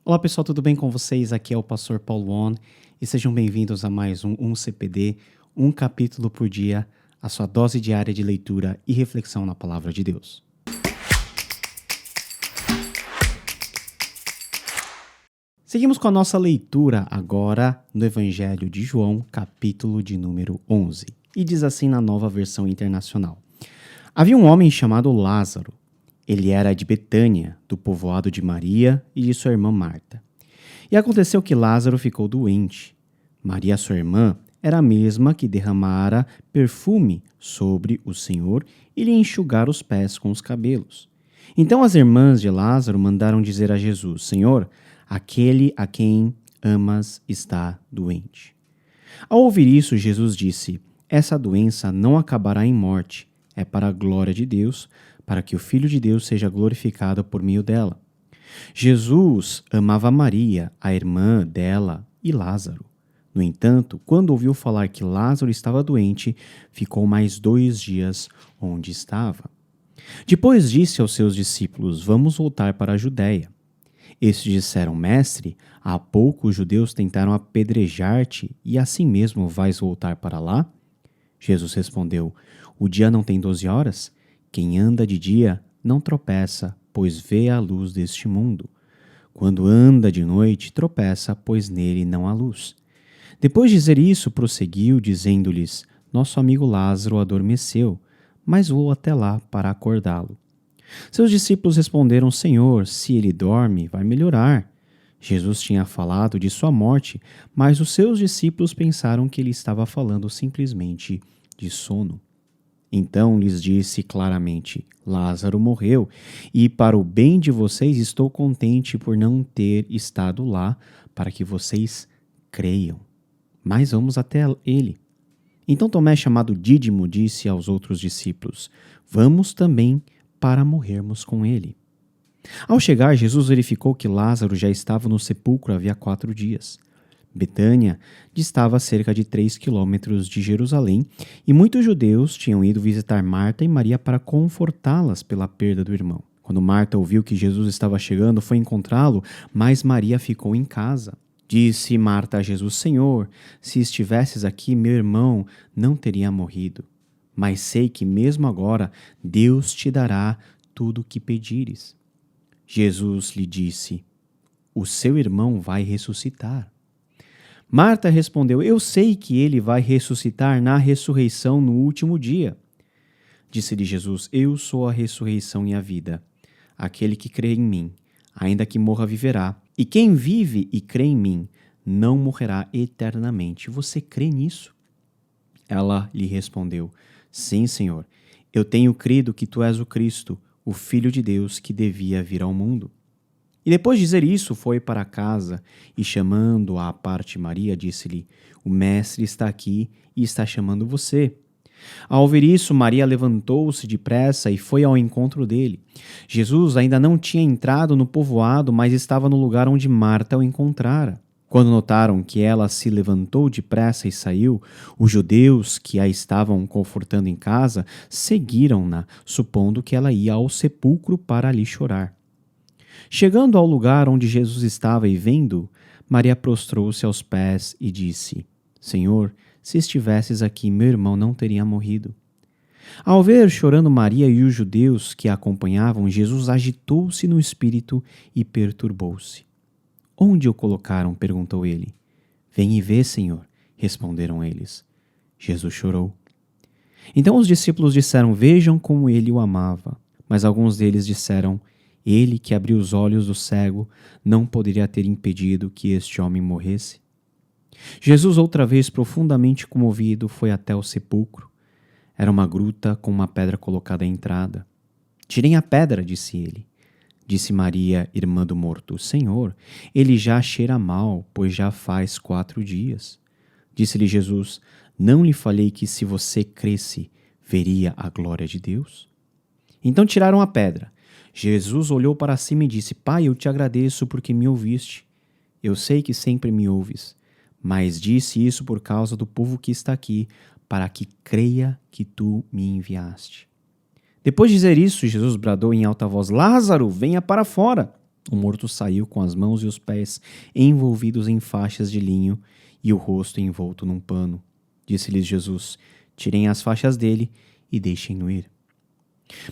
Olá pessoal, tudo bem com vocês? Aqui é o Pastor Paulo On e sejam bem-vindos a mais um CPD, um capítulo por dia, a sua dose diária de leitura e reflexão na Palavra de Deus. Seguimos com a nossa leitura agora no Evangelho de João, capítulo de número 11. E diz assim na Nova Versão Internacional. Havia um homem chamado Lázaro. Ele era de Betânia, do povoado de Maria e de sua irmã Marta. E aconteceu que Lázaro ficou doente. Maria, sua irmã, era a mesma que derramara perfume sobre o Senhor e lhe enxugara os pés com os cabelos. Então as irmãs de Lázaro mandaram dizer a Jesus: Senhor, aquele a quem amas está doente. Ao ouvir isso, Jesus disse: Essa doença não acabará em morte, é para a glória de Deus, para que o Filho de Deus seja glorificado por meio dela. Jesus amava Maria, a irmã dela, e Lázaro. No entanto, quando ouviu falar que Lázaro estava doente, ficou mais 2 dias onde estava. Depois disse aos seus discípulos: Vamos voltar para a Judéia. Estes disseram: Mestre, há pouco os judeus tentaram apedrejar-te e assim mesmo vais voltar para lá? Jesus respondeu: O dia não tem 12 horas? Quem anda de dia não tropeça, pois vê a luz deste mundo. Quando anda de noite, tropeça, pois nele não há luz. Depois de dizer isso, prosseguiu, dizendo-lhes: Nosso amigo Lázaro adormeceu, mas vou até lá para acordá-lo. Seus discípulos responderam: Senhor, se ele dorme, vai melhorar. Jesus tinha falado de sua morte, mas os seus discípulos pensaram que ele estava falando simplesmente de sono. Então lhes disse claramente: Lázaro morreu, e para o bem de vocês estou contente por não ter estado lá, para que vocês creiam. Mas vamos até ele. Então Tomé, chamado Dídimo, disse aos outros discípulos: Vamos também para morrermos com ele. Ao chegar, Jesus verificou que Lázaro já estava no sepulcro havia 4 dias. Betânia distava a cerca de 3 quilômetros de Jerusalém, e muitos judeus tinham ido visitar Marta e Maria para confortá-las pela perda do irmão. Quando Marta ouviu que Jesus estava chegando, foi encontrá-lo, mas Maria ficou em casa. Disse Marta a Jesus: Senhor, se estivesses aqui, meu irmão não teria morrido. Mas sei que mesmo agora Deus te dará tudo o que pedires. Jesus lhe disse: O seu irmão vai ressuscitar. Marta respondeu: Eu sei que ele vai ressuscitar na ressurreição no último dia. Disse-lhe Jesus: Eu sou a ressurreição e a vida. Aquele que crê em mim, ainda que morra, viverá. E quem vive e crê em mim, não morrerá eternamente. Você crê nisso? Ela lhe respondeu: Sim, Senhor. Eu tenho crido que tu és o Cristo, o Filho de Deus que devia vir ao mundo. E depois de dizer isso, foi para casa e, chamando-a à parte Maria, disse-lhe: O mestre está aqui e está chamando você. Ao ouvir isso, Maria levantou-se depressa e foi ao encontro dele. Jesus ainda não tinha entrado no povoado, mas estava no lugar onde Marta o encontrara. Quando notaram que ela se levantou depressa e saiu, os judeus que a estavam confortando em casa seguiram-na, supondo que ela ia ao sepulcro para ali chorar. Chegando ao lugar onde Jesus estava e vendo, Maria prostrou-se aos pés e disse: Senhor, se estivesses aqui, meu irmão não teria morrido. Ao ver chorando Maria e os judeus que a acompanhavam, Jesus agitou-se no espírito e perturbou-se. Onde o colocaram? Perguntou ele. Vem e vê, Senhor, responderam eles. Jesus chorou. Então os discípulos disseram: Vejam como ele o amava. Mas alguns deles disseram: Ele que abriu os olhos do cego não poderia ter impedido que este homem morresse? Jesus, outra vez profundamente comovido, foi até o sepulcro. Era uma gruta com uma pedra colocada à entrada. Tirem a pedra, disse ele. Disse Maria, irmã do morto: Senhor, ele já cheira mal, pois já faz 4 dias. Disse-lhe Jesus: Não lhe falei que se você cresce, veria a glória de Deus? Então tiraram a pedra. Jesus olhou para cima e disse: Pai, eu te agradeço porque me ouviste. Eu sei que sempre me ouves, mas disse isso por causa do povo que está aqui, para que creia que tu me enviaste. Depois de dizer isso, Jesus bradou em alta voz: Lázaro, venha para fora. O morto saiu com as mãos e os pés envolvidos em faixas de linho e o rosto envolto num pano. Disse-lhes Jesus: tirem as faixas dele e deixem-no ir.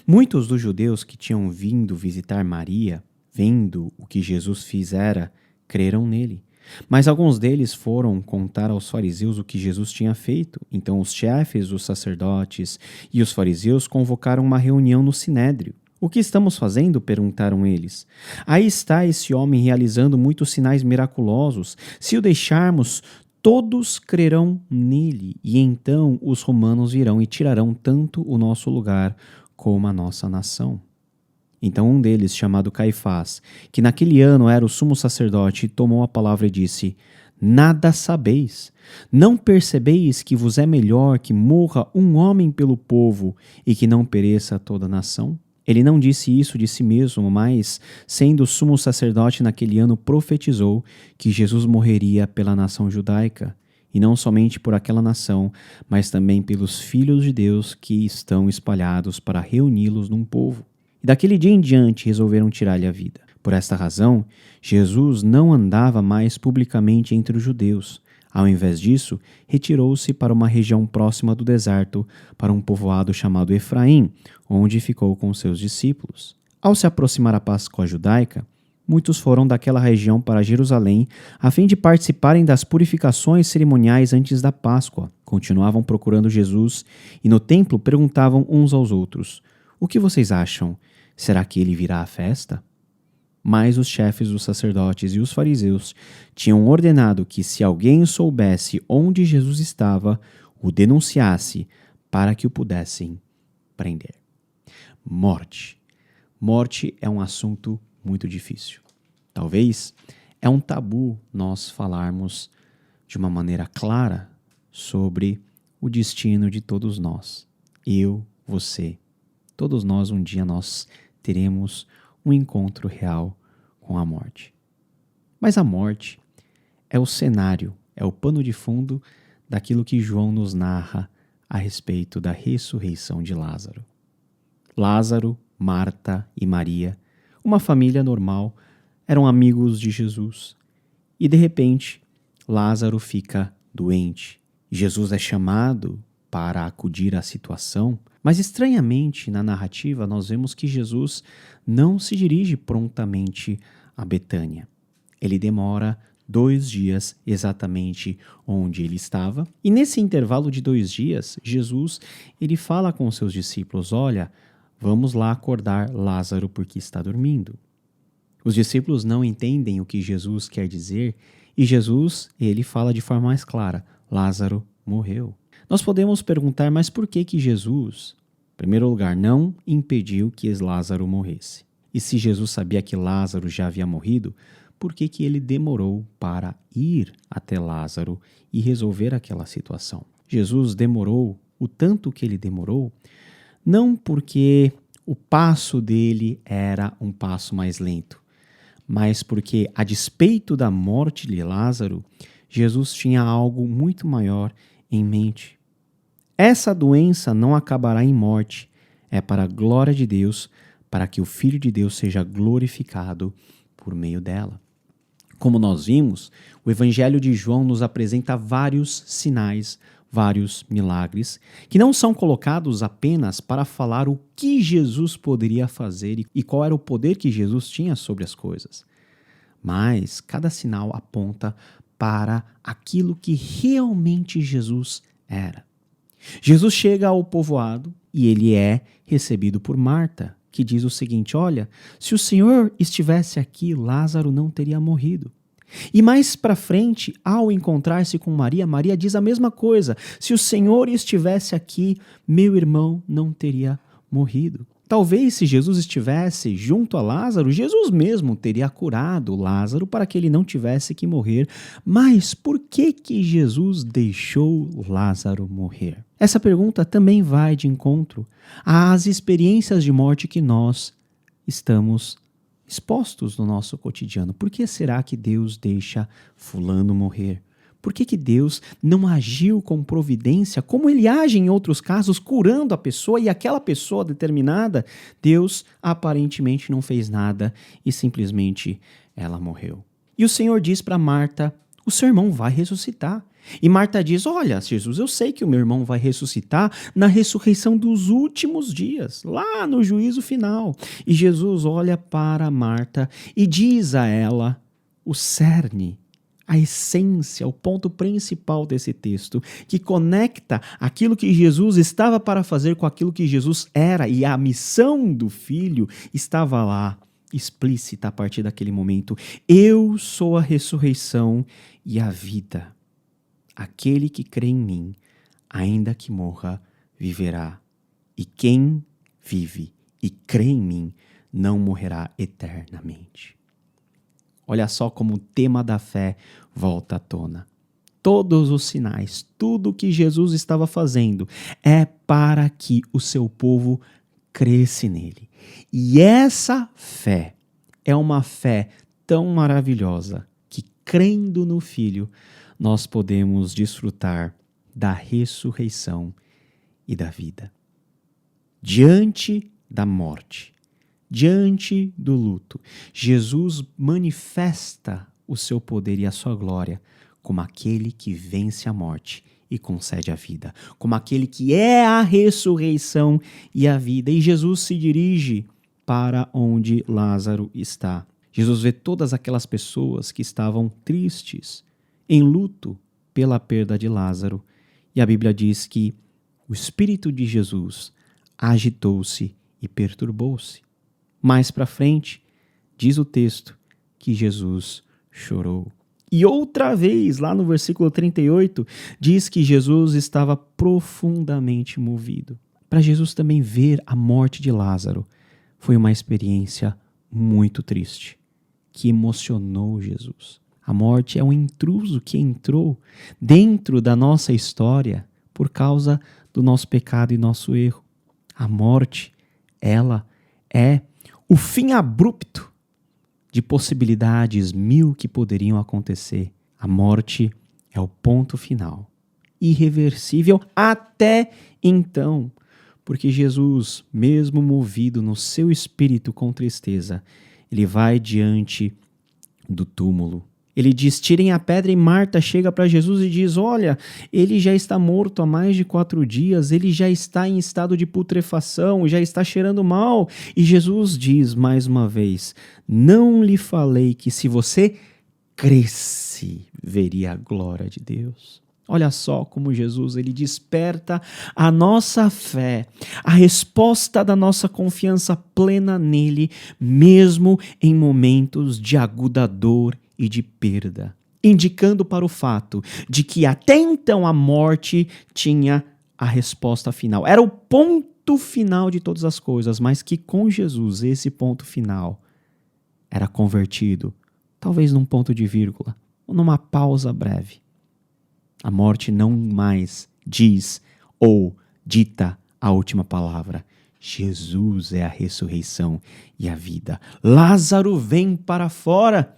Muitos dos judeus que tinham vindo visitar Maria, vendo o que Jesus fizera, creram nele. Mas alguns deles foram contar aos fariseus o que Jesus tinha feito. Então os chefes, os sacerdotes e os fariseus convocaram uma reunião no sinédrio. O que estamos fazendo? Perguntaram eles. Aí está esse homem realizando muitos sinais miraculosos. Se o deixarmos, todos crerão nele, e então os romanos virão e tirarão tanto o nosso lugar como a nossa nação. Então um deles, chamado Caifás, que naquele ano era o sumo sacerdote, tomou a palavra e disse: nada sabeis, não percebeis que vos é melhor que morra um homem pelo povo e que não pereça toda a nação? Ele não disse isso de si mesmo, mas, sendo sumo sacerdote naquele ano, profetizou que Jesus morreria pela nação judaica, e não somente por aquela nação, mas também pelos filhos de Deus que estão espalhados para reuni-los num povo. E daquele dia em diante resolveram tirar-lhe a vida. Por esta razão, Jesus não andava mais publicamente entre os judeus. Ao invés disso, retirou-se para uma região próxima do deserto, para um povoado chamado Efraim, onde ficou com seus discípulos. Ao se aproximar a Páscoa judaica, muitos foram daquela região para Jerusalém, a fim de participarem das purificações cerimoniais antes da Páscoa. Continuavam procurando Jesus e no templo perguntavam uns aos outros: o que vocês acham? Será que ele virá à festa? Mas os chefes dos sacerdotes e os fariseus tinham ordenado que, se alguém soubesse onde Jesus estava, o denunciasse para que o pudessem prender. Morte. Morte é um assunto muito difícil. Talvez é um tabu nós falarmos de uma maneira clara sobre o destino de todos nós. Eu, você, todos nós um dia nós teremos um encontro real com a morte. Mas a morte é o cenário, é o pano de fundo daquilo que João nos narra a respeito da ressurreição de Lázaro. Lázaro, Marta e Maria, uma família normal, eram amigos de Jesus. E de repente, Lázaro fica doente. Jesus é chamado para acudir à situação, mas estranhamente na narrativa nós vemos que Jesus não se dirige prontamente a Betânia. Ele demora 2 dias exatamente onde ele estava, e nesse intervalo de 2 dias, Jesus ele fala com os seus discípulos: olha, vamos lá acordar Lázaro porque está dormindo. Os discípulos não entendem o que Jesus quer dizer, e Jesus ele fala de forma mais clara: Lázaro morreu. Nós podemos perguntar, mas por que Jesus, em primeiro lugar, não impediu que Lázaro morresse? E se Jesus sabia que Lázaro já havia morrido, por que ele demorou para ir até Lázaro e resolver aquela situação? Jesus demorou o tanto que ele demorou, não porque o passo dele era um passo mais lento, mas porque, a despeito da morte de Lázaro, Jesus tinha algo muito maior em mente. Essa doença não acabará em morte, é para a glória de Deus, para que o Filho de Deus seja glorificado por meio dela. Como nós vimos, o Evangelho de João nos apresenta vários sinais, vários milagres, que não são colocados apenas para falar o que Jesus poderia fazer e qual era o poder que Jesus tinha sobre as coisas. Mas cada sinal aponta para aquilo que realmente Jesus era. Jesus chega ao povoado e ele é recebido por Marta, que diz o seguinte: olha, se o Senhor estivesse aqui, Lázaro não teria morrido. E mais para frente, ao encontrar-se com Maria, Maria diz a mesma coisa: se o Senhor estivesse aqui, meu irmão não teria morrido. Talvez se Jesus estivesse junto a Lázaro, Jesus mesmo teria curado Lázaro para que ele não tivesse que morrer. Mas por que Jesus deixou Lázaro morrer? Essa pergunta também vai de encontro às experiências de morte que nós estamos expostos no nosso cotidiano. Por que será que Deus deixa fulano morrer? Por que Deus não agiu com providência como ele age em outros casos, curando a pessoa e aquela pessoa determinada? Deus aparentemente não fez nada e simplesmente ela morreu. E o Senhor diz para Marta: o seu irmão vai ressuscitar. E Marta diz: olha, Jesus, eu sei que o meu irmão vai ressuscitar na ressurreição dos últimos dias, lá no juízo final. E Jesus olha para Marta e diz a ela o cerne, a essência, o ponto principal desse texto, que conecta aquilo que Jesus estava para fazer com aquilo que Jesus era, e a missão do Filho estava lá, explícita a partir daquele momento. Eu sou a ressurreição e a vida. Aquele que crê em mim, ainda que morra, viverá. E quem vive e crê em mim, não morrerá eternamente. Olha só como o tema da fé volta à tona. Todos os sinais, tudo o que Jesus estava fazendo é para que o seu povo cresce nele. E essa fé é uma fé tão maravilhosa que, crendo no Filho, nós podemos desfrutar da ressurreição e da vida. Diante da morte, diante do luto, Jesus manifesta o seu poder e a sua glória como aquele que vence a morte e concede a vida, como aquele que é a ressurreição e a vida. E Jesus se dirige para onde Lázaro está. Jesus vê todas aquelas pessoas que estavam tristes, em luto pela perda de Lázaro, e a Bíblia diz que o Espírito de Jesus agitou-se e perturbou-se. Mais para frente, diz o texto que Jesus chorou. E outra vez, lá no versículo 38, diz que Jesus estava profundamente movido. Para Jesus também ver a morte de Lázaro foi uma experiência muito triste, que emocionou Jesus. A morte é um intruso que entrou dentro da nossa história por causa do nosso pecado e nosso erro. A morte, ela é o fim abrupto de possibilidades mil que poderiam acontecer. A morte é o ponto final, irreversível até então, porque Jesus, mesmo movido no seu espírito com tristeza, ele vai diante do túmulo. Ele diz: tirem a pedra, e Marta chega para Jesus e diz: olha, ele já está morto há mais de 4 dias, ele já está em estado de putrefação, já está cheirando mal. E Jesus diz mais uma vez: não lhe falei que se você cresce, veria a glória de Deus? Olha só como Jesus ele desperta a nossa fé, a resposta da nossa confiança plena nele, mesmo em momentos de aguda dor e de perda, indicando para o fato de que até então a morte tinha a resposta final. Era o ponto final de todas as coisas, mas que com Jesus esse ponto final era convertido, talvez num ponto de vírgula, ou numa pausa breve. A morte não mais diz ou dita a última palavra. Jesus é a ressurreição e a vida. Lázaro vem para fora.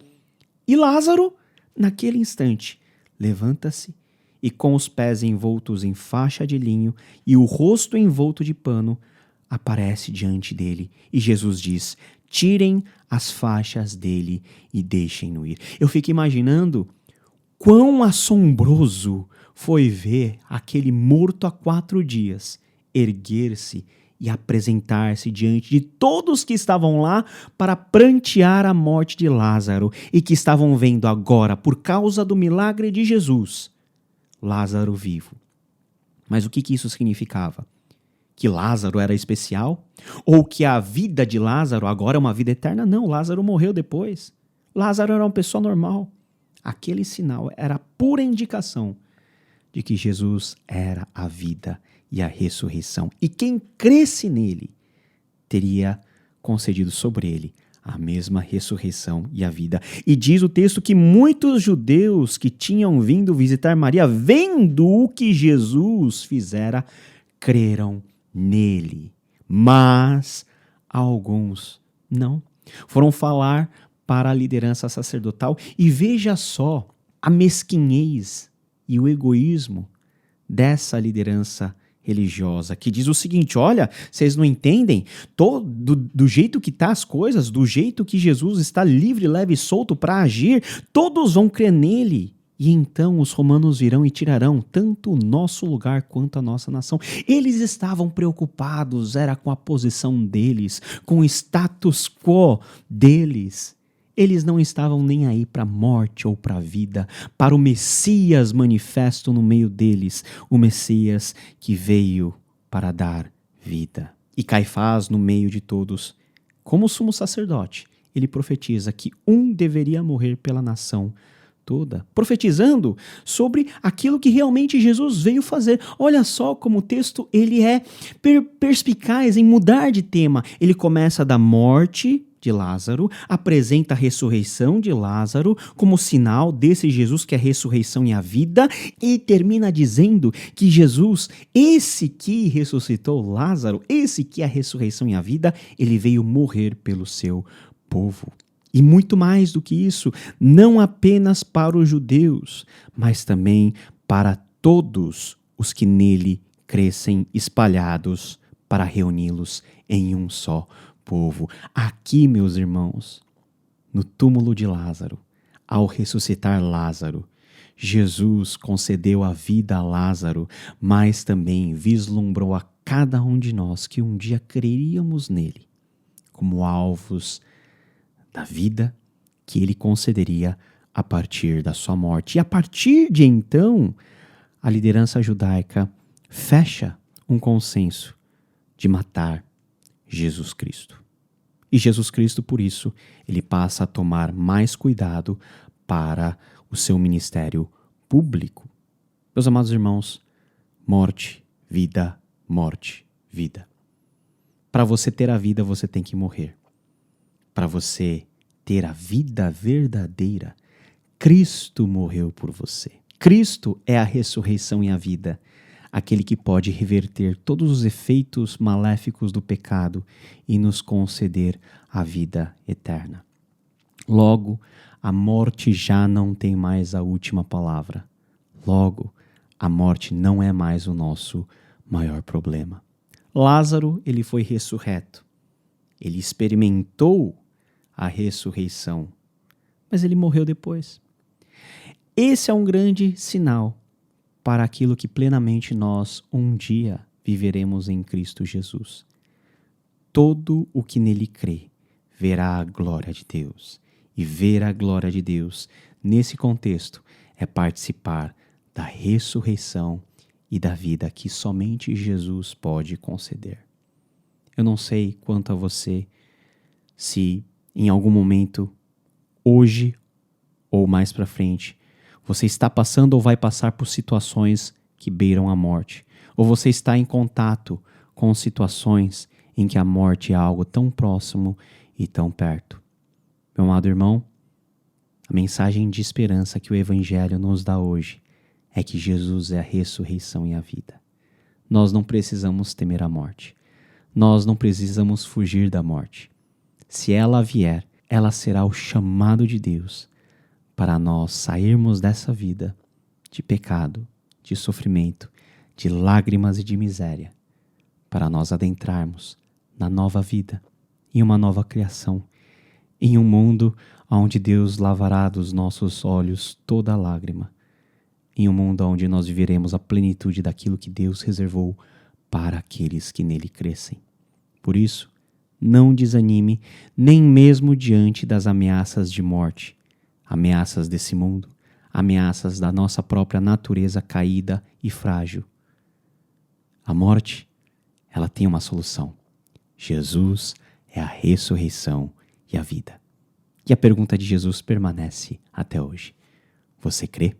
E Lázaro, naquele instante, levanta-se e, com os pés envoltos em faixa de linho e o rosto envolto de pano, aparece diante dele. E Jesus diz: tirem as faixas dele e deixem-no ir. Eu fico imaginando quão assombroso foi ver aquele morto há 4 dias erguer-se e apresentar-se diante de todos que estavam lá para prantear a morte de Lázaro e que estavam vendo agora, por causa do milagre de Jesus, Lázaro vivo. Mas o que isso significava? Que Lázaro era especial? Ou que a vida de Lázaro agora é uma vida eterna? Não, Lázaro morreu depois. Lázaro era uma pessoa normal. Aquele sinal era pura indicação de que Jesus era a vida e a ressurreição. E quem cresce nele teria concedido sobre ele a mesma ressurreição e a vida. E diz o texto que muitos judeus que tinham vindo visitar Maria, vendo o que Jesus fizera, creram nele. Mas alguns não. Foram falar para a liderança sacerdotal. E veja só a mesquinhez e o egoísmo dessa liderança religiosa, que diz o seguinte: olha, vocês não entendem? Do jeito que tá as coisas, do jeito que Jesus está livre, leve e solto para agir, todos vão crer nele. E então os romanos virão e tirarão tanto o nosso lugar quanto a nossa nação. Eles estavam preocupados, era com a posição deles, com o status quo deles. Eles não estavam nem aí para a morte ou para a vida, para o Messias manifesto no meio deles, o Messias que veio para dar vida. E Caifás, no meio de todos, como sumo sacerdote, ele profetiza que um deveria morrer pela nação toda, profetizando sobre aquilo que realmente Jesus veio fazer. Olha só como o texto ele é perspicaz em mudar de tema. Ele começa da morte de Lázaro, apresenta a ressurreição de Lázaro como sinal desse Jesus que é a ressurreição e a vida, e termina dizendo que Jesus, esse que ressuscitou Lázaro, esse que é a ressurreição e a vida, ele veio morrer pelo seu povo. E muito mais do que isso, não apenas para os judeus, mas também para todos os que nele crescem, espalhados para reuni-los em um só povo. Aqui, meus irmãos, no túmulo de Lázaro, ao ressuscitar Lázaro, Jesus concedeu a vida a Lázaro, mas também vislumbrou a cada um de nós que um dia creríamos nele como alvos da vida que ele concederia a partir da sua morte. E a partir de então, a liderança judaica fecha um consenso de matar Jesus Cristo. E Jesus Cristo, por isso, ele passa a tomar mais cuidado para o seu ministério público. Meus amados irmãos, morte, vida, morte, vida. Para você ter a vida, você tem que morrer. Para você ter a vida verdadeira, Cristo morreu por você. Cristo é a ressurreição e a vida, aquele que pode reverter todos os efeitos maléficos do pecado e nos conceder a vida eterna. Logo, a morte já não tem mais a última palavra. Logo, a morte não é mais o nosso maior problema. Lázaro, ele foi ressurreto. Ele experimentou a ressurreição, mas ele morreu depois. Esse é um grande sinal para aquilo que plenamente nós um dia viveremos em Cristo Jesus. Todo o que nele crê verá a glória de Deus. E ver a glória de Deus, nesse contexto, é participar da ressurreição e da vida que somente Jesus pode conceder. Eu não sei quanto a você, se em algum momento, hoje ou mais para frente, você está passando ou vai passar por situações que beiram a morte, ou você está em contato com situações em que a morte é algo tão próximo e tão perto. Meu amado irmão, a mensagem de esperança que o Evangelho nos dá hoje é que Jesus é a ressurreição e a vida. Nós não precisamos temer a morte. Nós não precisamos fugir da morte. Se ela vier, ela será o chamado de Deus para nós sairmos dessa vida de pecado, de sofrimento, de lágrimas e de miséria, para nós adentrarmos na nova vida, em uma nova criação, em um mundo onde Deus lavará dos nossos olhos toda lágrima, em um mundo onde nós viveremos a plenitude daquilo que Deus reservou para aqueles que nele crescem. Por isso, não desanime, nem mesmo diante das ameaças de morte, ameaças desse mundo, ameaças da nossa própria natureza caída e frágil. A morte, ela tem uma solução. Jesus é a ressurreição e a vida. E a pergunta de Jesus permanece até hoje. Você crê?